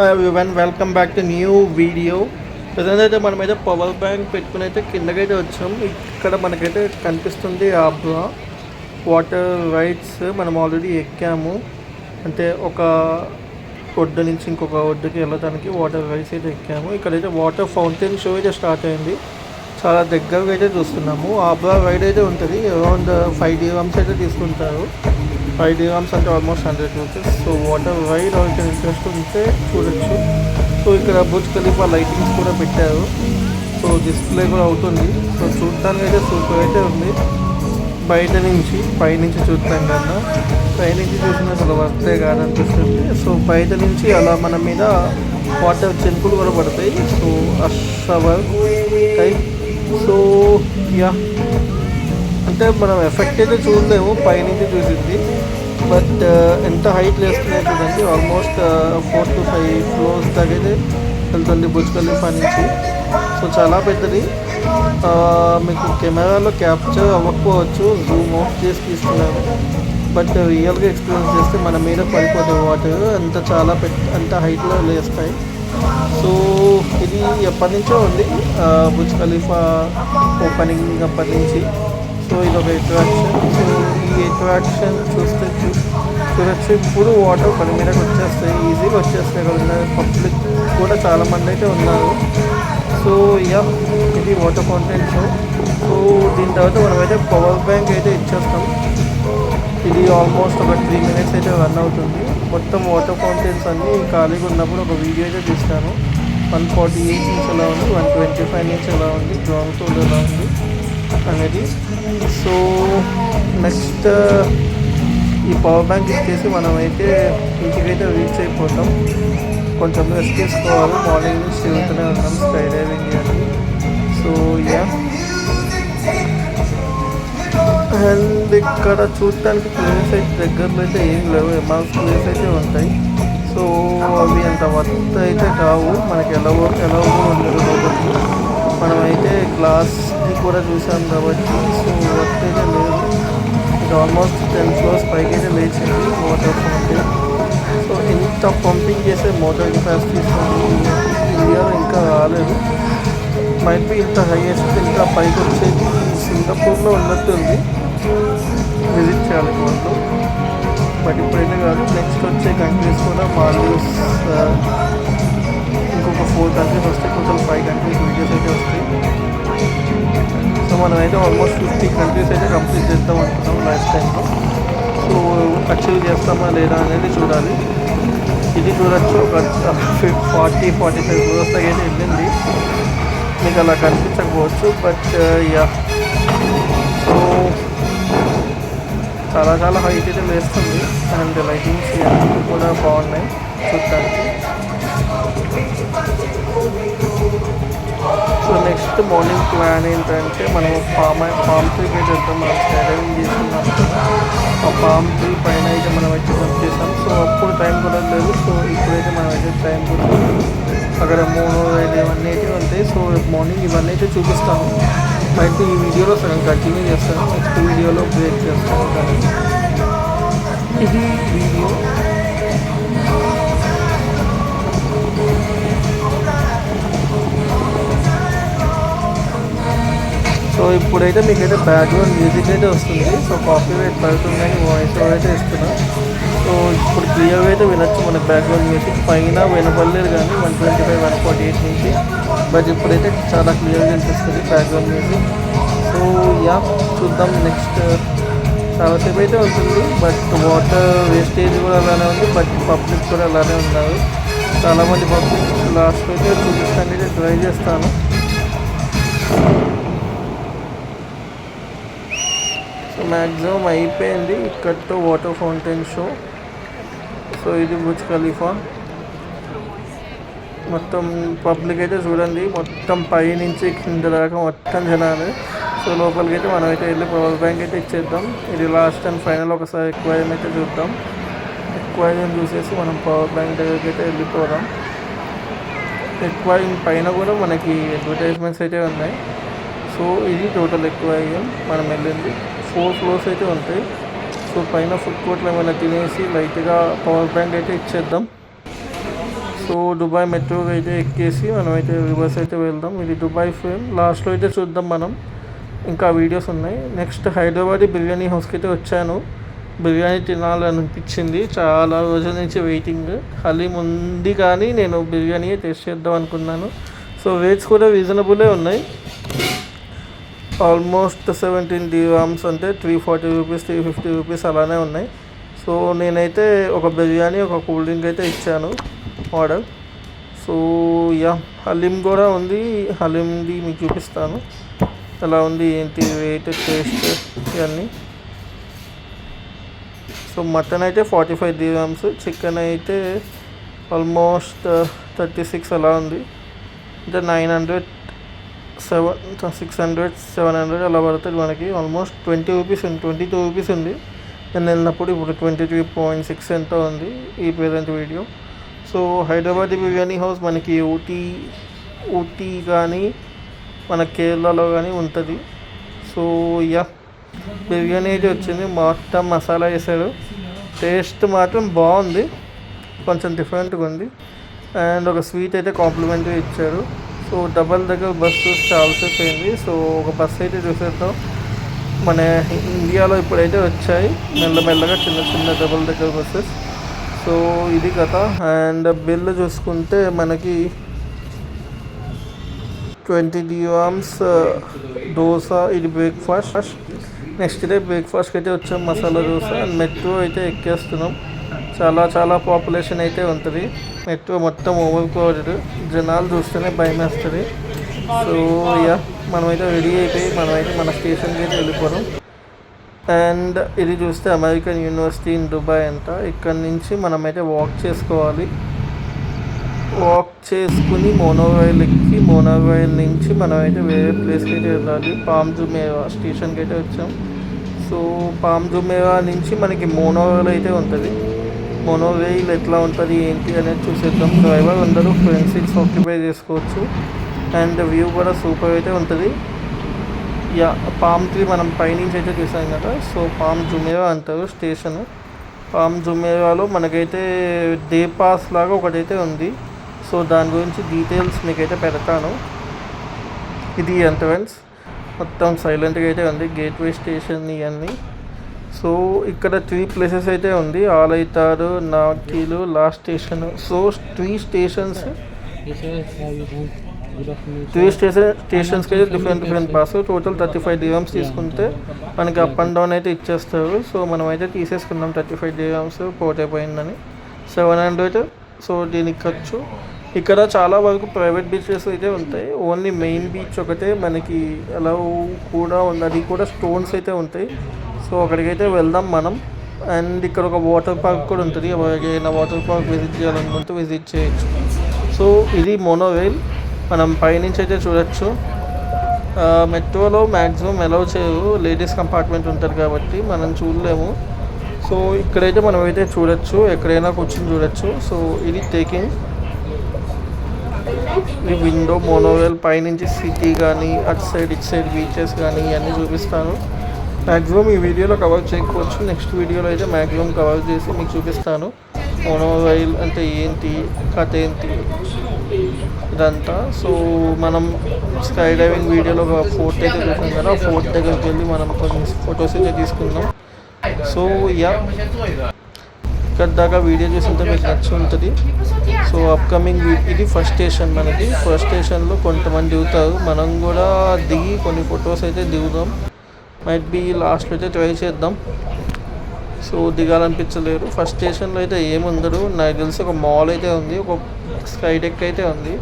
everyone, welcome back to new video. Present అయితే మనమైతే power bank పెట్టుకుని అయితే కిందకైతే వచ్చాం. ఇక్కడ మనకైతే కనిపిస్తుంది ఆబ్రా వాటర్ రైడ్స్. మనం ఆల్రెడీ ఎక్కాము, అంటే ఒక ఒడ్డు నుంచి ఇంకొక ఒడ్డుకి వెళ్ళడానికి వాటర్ రైడ్స్ అయితే ఎక్కాము. ఇక్కడైతే వాటర్ ఫౌంటైన్ షో అయితే స్టార్ట్ అయింది. చాలా దగ్గరగా అయితే చూస్తున్నాము. ఆబ్రా రైడ్ అయితే ఉంటుంది, అరౌండ్ 5 dirhams అయితే తీసుకుంటారు. 5 dirhams అంటే almost 100 rupees. So water ride ఎవరికి ఇంట్రెస్ట్ ఉంటే చూడొచ్చు. సో ఇక్కడ బుర్జ్ ఖలీఫా లైటింగ్స్ కూడా పెట్టారు. సో డిస్ప్లే కూడా అవుతుంది. సో చూడటానికి అయితే సూపర్ అయితే ఉంది. బయట నుంచి పైనుంచి చూస్తాం కదా, పైనుంచి చూసిన అసలు వర్తే కాదనిపిస్తుంది. సో బయట నుంచి అలా మన మీద వాటర్ చెంకులు కూడా పడతాయి. So a shower type. So yeah, అంటే మనం ఎఫెక్ట్ అయితే చూడలేము, పైనుంచి చూసింది. బట్ ఎంత హైట్ వేస్తున్నాయి చూడండి, ఆల్మోస్ట్ 4 to 5 floors దాకా అయితే వెళ్తుంది బుర్జ్ ఖలీఫా నుంచి. సో చాలా పెద్దది. మీకు కెమెరాలో క్యాప్చర్ అవ్వకపోవచ్చు, జూమ్ ఆఫ్ చేసి తీస్తున్నాను. బట్ రియల్గా ఎక్స్పీరియన్స్ చేస్తే మన మీద పడిపోతే వాటర్ అంత చాలా అంత హైట్లో లేస్తాయి. సో ఇది ఎప్పటి నుంచో ఉంది, బుర్జ్ ఖలీఫా ఓపెనింగ్ అప్పటి నుంచి. సో ఇది ఒక అట్రాక్షన్. సో ఈ అట్రాక్షన్ చూడొచ్చు. ఇప్పుడు వాటర్ పని మీదకి వచ్చేస్తాయి, ఈజీగా వచ్చేస్తాయి కదా. పబ్లిక్ కూడా చాలామంది అయితే ఉన్నారు. సో యా, ఇది వాటర్ ఫౌంటైన్ షో. సో దీని తర్వాత మనమైతే పవర్ బ్యాంక్ అయితే ఇచ్చేస్తాం. ఇది ఆల్మోస్ట్ ఒక 3 minutes అయితే రన్ అవుతుంది. మొత్తం వాటర్ ఫౌంటైన్స్ అన్నీ ఖాళీగా ఉన్నప్పుడు ఒక వీడియో అయితే తీస్తాను. 148 నుంచి ఎలా ఉంది, 125 నుంచి ఎలా ఉంది, గ్రౌండ్ ఫ్లోర్ ఎలా ఉంది అనేది. సో నెక్స్ట్ ఈ పవర్ బ్యాంక్ ఇచ్చేసి మనమైతే ఇంటికైతే రీచ్ అయిపోతాం. కొంచెం రెస్ట్ తీసుకోవాలి, మార్నింగ్ నుంచి తిరుగుతూనే ఉన్నాం స్కై డైవింగ్ అని. సో యా, అండ్ ఇక్కడ చూడటానికి ప్లేస్ అయితే దగ్గరలో అయితే ఏం లేవు, ఎమాల్స్ ప్లేస్ అయితే ఉంటాయి. సో అవి అంత వర్త్ అయితే కావు, మనకి ఎలా కూడా ఉండదు కాబట్టి. మనమైతే గ్లాస్కి కూడా చూసాం కాబట్టి సో వర్త్ అయితే లేదు. ఇది ఆల్మోస్ట్ 10 floors పైకి అయితే లేచింది వాటర్ ఫౌంటైన్. సో ఇంత పంపింగ్ చేసే మోటార్ కెపాసిటీ ఇండియాలో ఇంకా రాలేదు. మైట్ బి ఇంత హైయెస్ట్ ఇంకా పైకి వచ్చేది సింగపూర్లో ఉన్నట్టుంది, విజిట్ చేయాలి వాళ్ళు. బట్ ఇప్పుడైతే కాదు, నెక్స్ట్ వచ్చే కంట్రీస్ కూడా మాల్దీవ్స్, ఇంకొక 4 countries వస్తాయి. టోటల్ 5 countries వీడియోస్ అయితే వస్తాయి. సో మనమైతే ఆల్మోస్ట్ 50 countries అయితే కంప్లీట్ చేద్దాం అనుకున్నాం లాస్ట్ టైంలో. సో అచీవ్ చేస్తామా లేదా అనేది చూడాలి. ఇది చూడొచ్చు, ఒక 40-45 crores దాకా అయితే వెళ్ళింది. మీకు అలా కనిపించకపోవచ్చు, బట్ యా. సో చాలా హైట్ అయితే వేస్తుంది. అండ్ లైటింగ్స్ అన్నీ కూడా బాగున్నాయి చూడటానికి. సో నెక్స్ట్ మార్నింగ్ ప్లాన్ ఏంటంటే మనం పామ్ ట్రీకి అయితే వెళ్తాం. మనం స్కై డైవింగ్ చేస్తున్నాం కదా, ఆ పామ్ ట్రీ పైన అయితే మనం అయితే వచ్చేసాం. సో అప్పుడు టైం కూడా లేదు. సో ఇప్పుడైతే మనం అయితే టైం కూడా అక్కడ 3-5 ఇవన్నీ అయితే ఉంటాయి. సో మార్నింగ్ ఇవన్నీ అయితే చూపిస్తాము. అయితే ఈ వీడియోలో సగం కంటిన్యూ చేస్తాను, నెక్స్ట్ వీడియోలో బ్రేక్ చేస్తాను. కానీ ఇది వీడియో. సో ఇప్పుడైతే మీకైతే బ్యాక్గ్రౌండ్ మ్యూజిక్ అయితే వస్తుంది. సో కాపీరైట్ పడుతుందని వాయిస్ ఓవర్ అయితే ఇస్తున్నాం. సో ఇప్పుడు క్లియర్గా అయితే వినొచ్చు మనకి బ్యాక్గ్రౌండ్ మ్యూజిక్. పైన వినపడలేదు కానీ 125-148 నుంచి, బట్ ఇప్పుడైతే చాలా క్లియర్గా వినిపిస్తుంది బ్యాక్గ్రౌండ్ మ్యూజిక్. సో యా, చూద్దాం. నెక్స్ట్ చాలాసేపు అయితే ఉంటుంది, బట్ వాటర్ వేస్టేజ్ కూడా అలానే ఉంది, బట్ పబ్లిక్ కూడా అలానే ఉన్నారు. చాలామంది పబ్లిక్. లాస్ట్ అయితే చూపిస్తానికి అయితే ట్రై చేస్తాను. సో మ్యాక్సిమం అయిపోయింది ఇక్కడతో వాటర్ ఫౌంటైన్ షో. సో ఇది బుర్జ్ ఖలీఫా. మొత్తం పబ్లిక్ అయితే చూడండి, మొత్తం పై నుంచి కింద దాకా మొత్తం జనాలు. సో లోపలికి అయితే మనమైతే వెళ్ళి పవర్ బ్యాంక్ అయితే ఇచ్చేద్దాం. ఇది లాస్ట్ అండ్ ఫైనల్. ఒకసారి ఎక్వైజన్ అయితే చూద్దాం. ఎక్వైజన్ చూసేసి మనం పవర్ బ్యాంక్ దగ్గరికి అయితే వెళ్ళిపోదాం. ఎక్వైజన్ పైన కూడా మనకి అడ్వర్టైజ్మెంట్స్ అయితే ఉన్నాయి. సో ఇది టోటల్ ఎక్వైజన్ మనం వెళ్ళింది. 4 floors అయితే ఉంటాయి. సో పైన ఫుడ్ కోర్ట్లో ఏమైనా తినేసి లైట్గా పవర్ బ్యాంక్ అయితే ఇచ్చేద్దాం. సో దుబాయ్ మెట్రోకి అయితే ఎక్కేసి మనమైతే రివర్స్ అయితే వెళ్దాం. ఇది దుబాయ్ ఫ్రేమ్. లాస్ట్లో అయితే చూద్దాం మనం, ఇంకా వీడియోస్ ఉన్నాయి. నెక్స్ట్ హైదరాబాద్ బిర్యానీ హౌస్కి అయితే వచ్చాను. బిర్యానీ తినాలనిపించింది, చాలా రోజుల నుంచి వెయిటింగ్. హలీం ఉంది కానీ నేను బిర్యానీ టేస్ట్ చేద్దాం అనుకున్నాను. సో రేట్స్ కూడా రీజనబులే ఉన్నాయి. ఆల్మోస్ట్ 17 dirhams అంటే 340 రూపీస్ 350 రూపీస్ అలానే ఉన్నాయి. సో నేనైతే ఒక బిర్యానీ ఒక కూల్ డ్రింక్ అయితే ఇచ్చాను ఆర్డర్. సో యా, హలీం కూడా ఉంది. హలీంది మీకు చూపిస్తాను ఎలా ఉంది ఏంటి రేట్ టేస్ట్ ఇవన్నీ. సో మటన్ అయితే 45 dirhams, చికెన్ అయితే ఆల్మోస్ట్ 36 అలా ఉంది. అంటే 900 600 700 అలా పడుతుంది మనకి. ఆల్మోస్ట్ 20 రూపీస్ ఉంది, 22 రూపీస్ ఉంది నేను వెళ్ళినప్పుడు. ఇప్పుడు 23.6 ఎంతో ఉంది ఈ present video. So Hyderabad biryani house మనకి ఊటీ కానీ మన కేరళలో కానీ ఉంటుంది. సో యా, బిర్యానీ అయితే వచ్చింది, మొత్తం మసాలా వేసాడు. టేస్ట్ మాత్రం బాగుంది, కొంచెం డిఫరెంట్గా ఉంది. అండ్ ఒక స్వీట్ అయితే కాంప్లిమెంటరీ ఇచ్చారు. సో డబల్ దగ్గర బస్ చూసి చాలాసేపు అయింది. సో ఒక బస్ అయితే చూసేద్దాం. మన ఇండియాలో ఇప్పుడైతే వచ్చాయి మెల్లమెల్లగా చిన్న చిన్న డబల్ దగ్గర బస్సెస్. సో ఇది కథ. అండ్ బిల్ చూసుకుంటే మనకి 20 dirhams దోశ. ఇది బ్రేక్ఫాస్ట్. నెక్స్ట్ డే బ్రేక్ఫాస్ట్కి అయితే వచ్చాం, మసాలా దోశ. అండ్ మెట్రో అయితే ఎక్కేస్తున్నాం. చాలా పాపులేషన్ అయితే ఉంటుంది. మెట్రో మొత్తం ఓవర్ క్రౌడెడ్, జనాలు చూస్తేనే భయం వేస్తుంది. సో యా, మనమైతే రెడీ అయిపోయి మనమైతే మన స్టేషన్కి అయితే వెళ్ళిపోవడం. అండ్ ఇది చూస్తే అమెరికన్ యూనివర్సిటీ ఇన్ దుబాయ్ అంట. ఇక్కడ నుంచి మనమైతే వాక్ చేసుకోవాలి. వాక్ చేసుకుని మోనోరైల్ ఎక్కి మోనోరైల్ నుంచి మనమైతే వేరే ప్లేస్కి అయితే వెళ్ళాలి. పామ్ జుమేరా స్టేషన్కి అయితే వచ్చాం. సో పామ్ జుమేరా నుంచి మనకి మోనోరైల్ అయితే ఉంటుంది. మోనోరైల్ ఎట్లా ఉంటుంది ఏంటి అనేది చూసేద్దాం. డ్రైవర్ అందరూ ఫ్రంట్ సీట్స్ ఆక్యుపై చేసుకోవచ్చు. అండ్ వ్యూ కూడా సూపర్ అయితే ఉంటుంది. యా, పామ్ ట్రీ మనం పైనుంచి అయితే చూసాం కదా. సో పామ్ జుమేరా అంటారు స్టేషన్. పామ్ జుమేరాలో మనకైతే డే పాస్ లాగా ఒకటైతే ఉంది. సో దాని గురించి డీటెయిల్స్ మీకైతే పెడతాను. ఇది ఎంట్రన్స్, మొత్తం సైలెంట్గా అయితే ఉంది. గేట్వే స్టేషన్ ఇవన్నీ. సో ఇక్కడ 3 ప్లేసెస్ అయితే ఉంది. ఆలైతారు, నాకీలు, లాస్ట్ స్టేషన్. సో 3 స్టేషన్స్, 3 స్టేషన్స్కి అయితే డిఫరెంట్ పాస్. టోటల్ 35 dirhams తీసుకుంటే మనకి అప్ అండ్ డౌన్ అయితే ఇచ్చేస్తారు. సో మనం అయితే తీసేసుకున్నాం 35 dirhams పోతైపోయిందని. 700. సో దీనికి ఖర్చు. ఇక్కడ చాలా వరకు ప్రైవేట్ బీచెస్ అయితే ఉంటాయి. ఓన్లీ మెయిన్ బీచ్ ఒకటే మనకి అలా కూడా ఉంది, అది కూడా స్టోన్స్ అయితే ఉంటాయి. సో అక్కడికైతే వెళ్దాం మనం. అండ్ ఇక్కడ ఒక వాటర్ పార్క్ కూడా ఉంటుంది. ఎవరికైనా వాటర్ పార్క్ విజిట్ చేయాలనుకుంటే విజిట్ చేయొచ్చు. సో ఇది మోనోరైల్, మనం పైనుంచి అయితే చూడొచ్చు. మెట్రోలో మ్యాక్సిమం అలౌ చేయరు, లేడీస్ కంపార్ట్మెంట్ ఉంటుంది కాబట్టి మనం చూడలేము. సో ఇక్కడైతే మనం అయితే చూడొచ్చు, ఎక్కడైనా కూర్చొని చూడొచ్చు. సో ఇది టేకింగ్ ఈ విండో. మోనోరైల్ పైనుంచి సిటీ కానీ అటు సైడ్ బీచెస్ కానీ ఇవన్నీ చూపిస్తాను. మ్యాక్సిమం ఈ వీడియోలో కవర్ చేయకపోవచ్చు, నెక్స్ట్ వీడియోలో అయితే మ్యాక్సిమం కవర్ చేసి మీకు చూపిస్తాను మోనోరైల్ అంటే ఏంటి, కథ ఏంటి ఇదంతా. సో మనం స్కై డైవింగ్ వీడియోలో ఒక ఫోర్ట్ అయితే చూసాం కదా, ఆ ఫోర్ట్ దగ్గరికి వెళ్ళి మనం కొన్ని ఫొటోస్ అయితే తీసుకుందాం. సో యా, ఇక్కడ దాకా వీడియో చూస్తుంటే మీకు నచ్చి ఉంటుంది. సో అప్కమింగ్ ఇది ఫస్ట్ స్టేషన్. మనకి ఫస్ట్ స్టేషన్లో కొంతమంది దిగుతారు, మనం కూడా దిగి కొన్ని ఫొటోస్ అయితే దిగుదాం. మైట్ బీ లాస్ట్లో అయితే ట్రై చేద్దాం. సో దిగాలనిపించలేరు. ఫస్ట్ స్టేషన్లో అయితే ఏముందరు, నాకు తెలిసి ఒక మాల్ అయితే ఉంది, ఒక స్కై డెక్ అయితే ఉంది.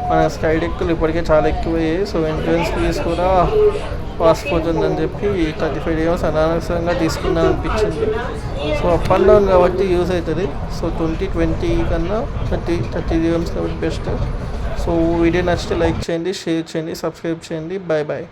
మన స్కై డెక్లు ఇప్పటికే చాలా ఎక్కువయ్యాయి. సో ఎంట్రన్స్ ఫీజ్ కూడా పాసిపోతుందని చెప్పి 35 dirhams అనవసరంగా తీసుకుందాం అనిపించింది. సో అప్ అండ్ డౌన్ కాబట్టి యూజ్ అవుతుంది. సో 20 కన్నా 30 dirhams కాబట్టి బెస్ట్. సో వీడియో నచ్చితే లైక్ చేయండి, షేర్ చేయండి, సబ్స్క్రైబ్ చేయండి. Bye bye.